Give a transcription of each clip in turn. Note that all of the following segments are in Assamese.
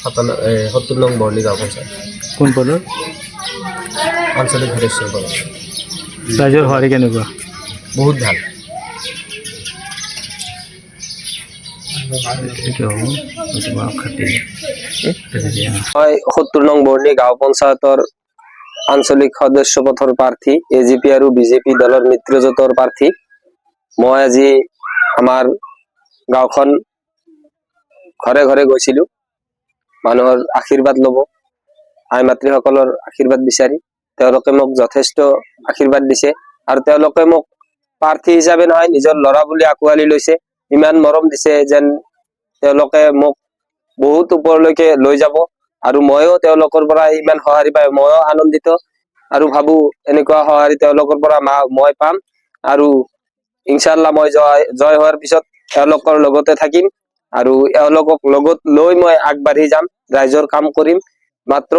70 নং বৰ্ণি গাঁও পঞ্চায়ত কোন পদৰ আঞ্চলিক সদস্য পদ ৰাইজৰ সঁহাৰি কেনেকুৱা বহুত ভাল মই 70 নং বৰ্ণি গাঁও পঞ্চায়তৰ আঞ্চলিক সদস্য পথৰ প্ৰাৰ্থী এজিপি আৰু বিজেপি দলৰ মিত্ৰজোঁটৰ প্ৰাৰ্থী মই আজি আমাৰ গাঁওখন ঘৰে ঘৰে গৈছিলো মানুহৰ আশীৰ্বাদ ল'ব আই মাতৃসকলৰ আশীৰ্বাদ বিচাৰি তেওঁলোকে মোক যথেষ্ট আশীৰ্বাদ দিছে আৰু তেওঁলোকে মোক প্ৰাৰ্থী হিচাপে নহয় নিজৰ ল'ৰা বুলি আঁকোৱালি লৈছে ইমান মৰম দিছে যেন তেওঁলোকে মোক বহুত ওপৰলৈকে লৈ যাব আৰু ময়ো তেওঁলোকৰ পৰা ইমান সঁহাৰি পাই ময়ো আনন্দিত আৰু ভাবো এনেকুৱা সঁহাৰি তেওঁলোকৰ পৰা মই পাম আৰু ইনশাআল্লাহ মই জয় হোৱাৰ পিছত তেওঁলোকৰ লগতে থাকিম আৰু এওঁলোকক লগত লৈ মই আগবাঢ়ি যাম ৰাইজৰ কাম কৰিম মাত্ৰ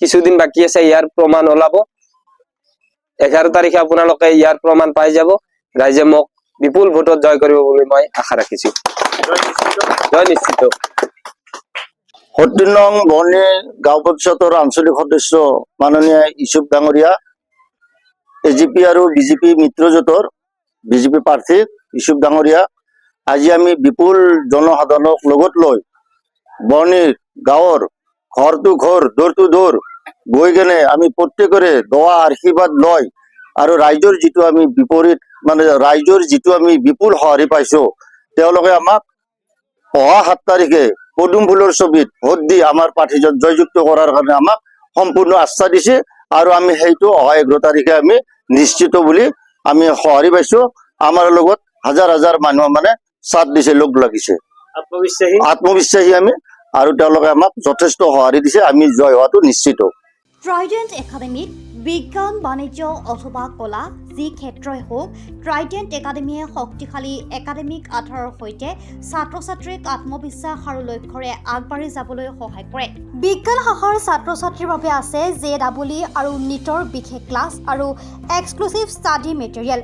কিছুদিন বাকি আছে ইয়াৰ প্ৰমাণ ওলাব 11 তাৰিখে আপোনালোকে ইয়াৰ প্ৰমাণ পাই যাব ৰাইজে মোক বিপুল ভোটত জয় কৰিব বুলি মই আশা ৰাখিছো জয় নিশ্চিত 70 নং বৰ্ণি গাঁও পঞ্চায়তৰ আঞ্চলিক সদস্য মাননীয় ইউসুফ ডাঙৰীয়া এজিপি আৰু বিজেপি মিত্ৰজোঁটৰ বিজেপি প্ৰাৰ্থী ইউসুফ ডাঙৰীয়া আজি আমি বিপুল জনসাধাৰণক লগত লৈ বৰ্ণিৰ গাঁৱৰ ঘৰ টু ঘৰ দৌৰ টু দৌৰ গৈ কেনে আমি প্ৰত্যেকৰে দোৱা আশীৰ্বাদ লয় আৰু ৰাইজৰ যিটো আমি বিপৰীত মানে ৰাইজৰ যিটো আমি বিপুল সঁহাৰি পাইছো তেওঁলোকে আমাক অহা 7 তাৰিখে পদুম ফুলৰ ছবিত ভোট দি আমাৰ প্ৰাৰ্থীজন জয়যুক্ত কৰাৰ কাৰণে আমাক সম্পূৰ্ণ আস্থা দিছে আৰু আমি সেইটো অহা 11 তাৰিখে আমি নিশ্চিত বুলি আমি সঁহাৰি পাইছো আমাৰ লগত হাজাৰ হাজাৰ মানুহ মানে সাথ দিছে লোক লাগিছে আত্মবিশ্বাসী আমি আৰু তেওঁলোকে আমাক যথেষ্ট সঁহাৰি দিছে আমি জয় হোৱাটো নিশ্চিত ট্ৰাইডেণ্ট একাডেমীত বিজ্ঞান বাণিজ্য অথবা কলা যি ক্ষেত্ৰই হোক ট্ৰাইডেণ্ট একাডেমীয়ে শক্তিশালী একাডেমিক আধাৰৰ সৈতে ছাত্ৰ ছাত্ৰীক আত্মবিশ্বাস আৰু লক্ষ্যৰে আগবাঢ়ি যাবলৈ সহায় কৰে বিজ্ঞান শাখাৰ ছাত্ৰ ছাত্ৰীৰ বাবে আছে JEE আৰু NEETৰ বিশেষ ক্লাছ আৰু এক্সক্লুসিভ ষ্টাডি মেটেৰিয়েল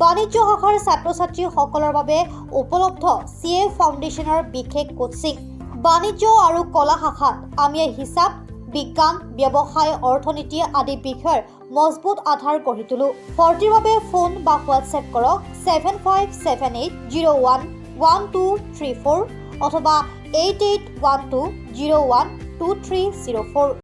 বাণিজ্য শাখাৰ ছাত্ৰ ছাত্ৰীসকলৰ বাবে উপলব্ধ CA ফাউণ্ডেশ্যনৰ বিশেষ কোচিং বাণিজ্য আৰু কলা শাখাত আমি হিচাপ বিজ্ঞান ব্যৱসায় অৰ্থনীতি আদি বিষয়ৰ মজবুত আধাৰ গঢ়ি তোলো ভৰ্তিৰ বাবে ফোন বা হোৱাটছএপ কৰক 7578011234 অথবা 8812012304